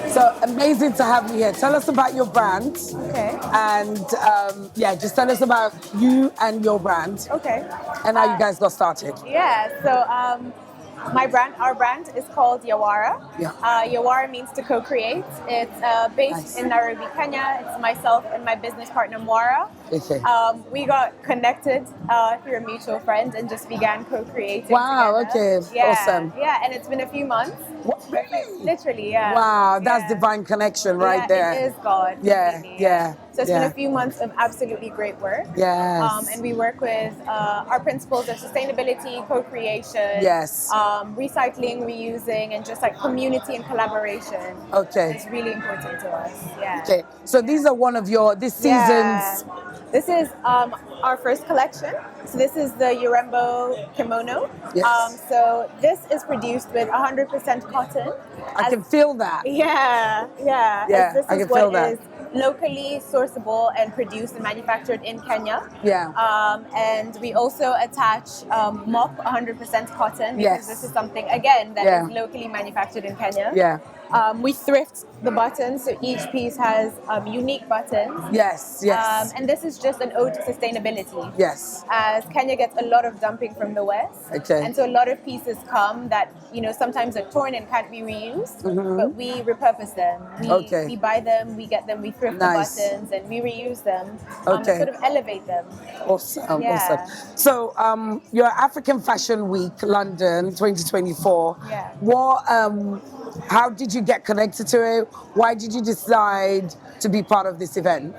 So amazing to have you here. Tell us about your brand. Okay. And just tell us about you and your brand. Okay. And how you guys got started. Yeah. So our brand is called Yawara. Yeah. Yawara means to co-create. It's based in Nairobi, Kenya. It's myself and my business partner Mwara. Okay. We got connected through a mutual friend and just began co-creating Wow, together. okay. Yeah, Awesome. yeah, and it's been a few months. What, really? Literally, yeah. Wow, that's Yeah. divine connection right there. It is God. Yeah, completely, So it's been yeah. a few months of absolutely great work. Yes. And we work with our principles of sustainability, co-creation, Yes. recycling, reusing, and just like community and collaboration. Okay. It's really important to us. Yeah. Okay. So these are one of this season's. This is our first collection. So this is the Urembo kimono. Yes. So this is produced with 100% cotton. I can feel that. Yeah. Yeah, This I is can what feel that. is locally sourceable and produced and manufactured in Kenya. Yeah. And we also attach mop 100% cotton because Yes. this is something again that is locally manufactured in Kenya. Yeah. We thrift the buttons, so each piece has unique buttons. Yes. And this is just an ode to sustainability. Yes. As Kenya gets a lot of dumping from the West. Okay. And so a lot of pieces come that, sometimes are torn and can't be reused, but we repurpose them. We buy them, we get them, we thrift the buttons, and we reuse them and sort of elevate them. Awesome. Yeah. Awesome. So your African Fashion Week, London 2024. Yeah. What, how did you get connected to it? Why did you decide to be part of this event?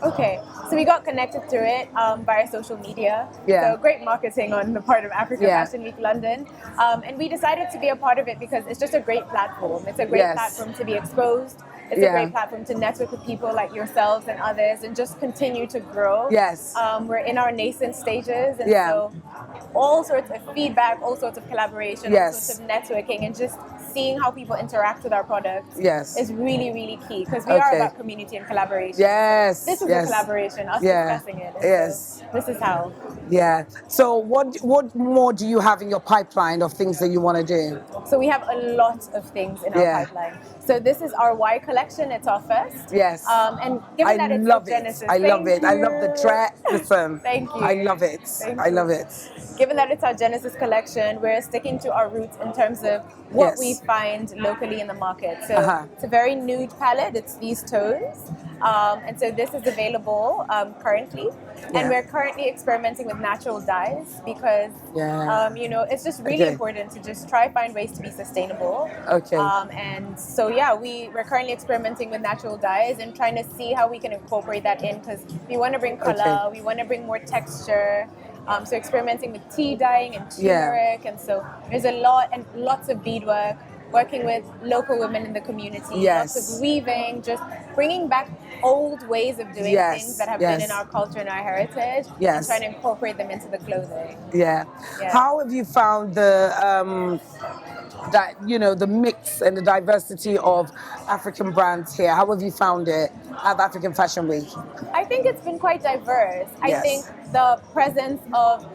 Okay, so we got connected to it via social media. Yeah. So great marketing on the part of African Fashion Week London. And we decided to be a part of it because it's just a great platform. It's a great platform to be exposed. It's a great platform to network with people like yourselves and others and just continue to grow. Yes. We're in our nascent stages, and so all sorts of feedback, all sorts of collaboration, all sorts of networking, and just seeing how people interact with our products is really, really key because we are about community and collaboration. Yes. This is a collaboration, us discussing it. Yes. So this is how. Yeah. So what more do you have in your pipeline of things that you want to do? So we have a lot of things in our pipeline. So this is our Y collection. It's our first. Yes. And given that it's a Genesis, I love it. I love the track. Listen. Thank you. I love it. I love it. Given that it's our Genesis collection, we're sticking to our roots in terms of what we find locally in the market. So it's a very nude palette. It's these tones. And so this is available currently. And we're currently experimenting with natural dyes because, it's just really important to just try find ways to be sustainable. Okay. And so, we're currently experimenting with natural dyes and trying to see how we can incorporate that in because we want to bring color, we want to bring more texture. So experimenting with tea dyeing and turmeric, and so there's a lot and lots of beadwork, working with local women in the community, lots of weaving, just bringing back old ways of doing things that have been in our culture and our heritage, and trying to incorporate them into the clothing. Yeah. How have you found the the mix and the diversity of African brands here? How have you found it at African Fashion Week? I think it's been quite diverse. I think the presence of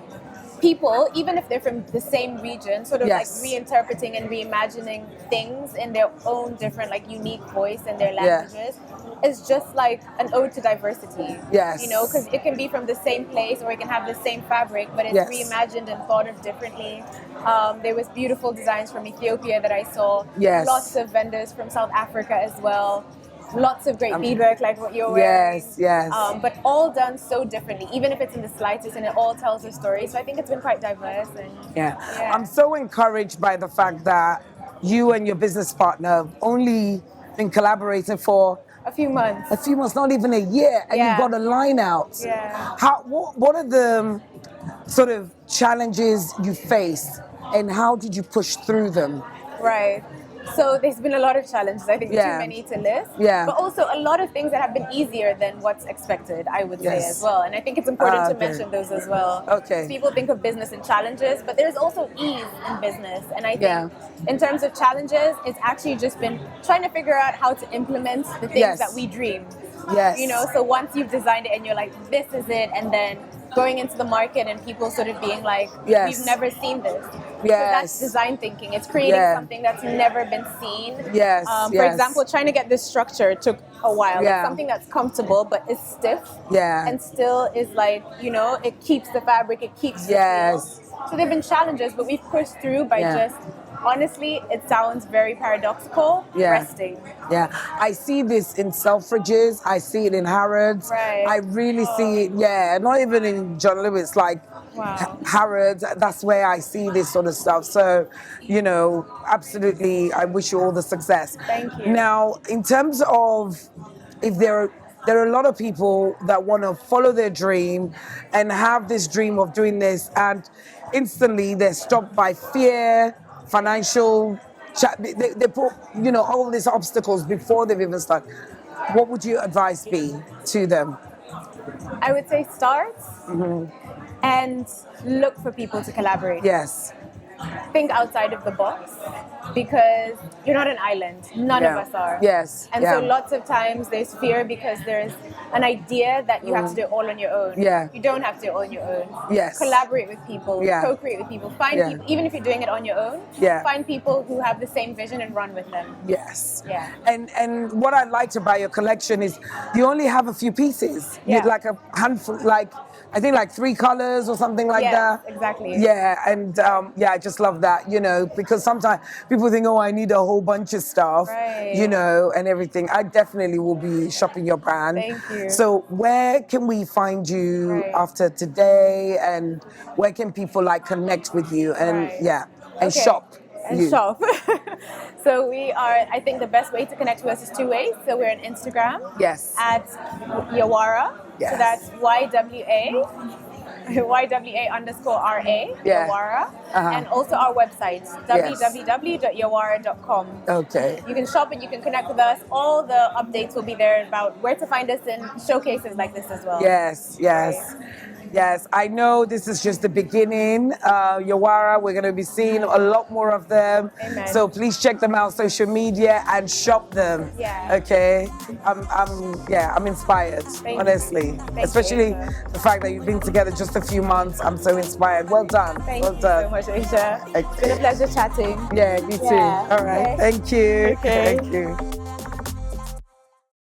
people, even if they're from the same region, sort of like reinterpreting and reimagining things in their own different, like unique voice in their languages, is just like an ode to diversity. Yes. Because it can be from the same place or it can have the same fabric, but it's reimagined and thought of differently. There was beautiful designs from Ethiopia that I saw. Lots of vendors from South Africa as well. Lots of great beadwork like what you're wearing. Yes. But all done so differently, even if it's in the slightest, and it all tells a story. So I think it's been quite diverse. And, I'm so encouraged by the fact that you and your business partner have only been collaborating for a few months, not even a year, and you've got a line out. What are the sort of challenges you faced, and how did you push through them? Right. So there's been a lot of challenges, I think too many to list. But also a lot of things that have been easier than what's expected, I would say as well. And I think it's important to mention those as well. So people think of business and challenges, but there's also ease in business. And I think in terms of challenges, it's actually just been trying to figure out how to implement the things that we dream. So once you've designed it and you're like, this is it, and then going into the market and people sort of being like, Yes. we've never seen this. So Yes. that's design thinking. It's creating Yeah. something that's never been seen. Yes, For yes. example, trying to get this structure took a while. Yeah. Like something that's comfortable but is stiff. Yeah. And still is like, you know, it keeps the fabric, it keeps the Yes. feel. So there have been challenges, but we've pushed through by just, honestly, it sounds very paradoxical, resting. Yeah, I see this in Selfridges. I see it in Harrods. Right. I really see it. Yeah, not even in John Lewis, like Harrods. That's where I see this sort of stuff. So, you know, absolutely. I wish you all the success. Thank you. Now, in terms of if there are a lot of people that want to follow their dream and have this dream of doing this, and instantly they're stopped by fear, financial. They put, you know, all these obstacles before they've even started. What would your advice be to them? I would say start and look for people to collaborate. Yes. Think outside of the box, because you're not an island. None of us are. Yes. And so lots of times there's fear because there's an idea that you have to do it all on your own. Yeah. You don't have to do it all on your own. Yes. Collaborate with people. Yeah. Co-create with people. Find people, even if you're doing it on your own. Yeah. Find people who have the same vision and run with them. Yes. Yeah. And what I liked about your collection is you only have a few pieces. Yeah. Like a handful, like I think like 3 colors or something like that. Exactly. Yeah, and I just love that, you know, because sometimes people think, oh, I need a whole bunch of stuff, you know, and everything. I definitely will be shopping your brand. Thank you. So where can we find you after today, and where can people like connect with you and and shop? And shop. So we are, I think the best way to connect with us is 2 ways. So we're on Instagram. Yes. At Yawara. Yes. So that's YWA_RA. Yawara. And also our website, www.yawara.com. Okay. You can shop and you can connect with us. All the updates will be there about where to find us in showcases like this as well. Yes, yes. Yes, I know this is just the beginning. Yawara, we're going to be seeing a lot more of them. Amen. So please check them out on social media and shop them. Yeah. Okay. I'm inspired, honestly. Especially the fact that you've been together just a few months. I'm so inspired. Well done. Thank well you done. so much, Aisha. It's been a pleasure chatting. Yeah, you too. All right. Okay. Thank you. Okay. Thank you.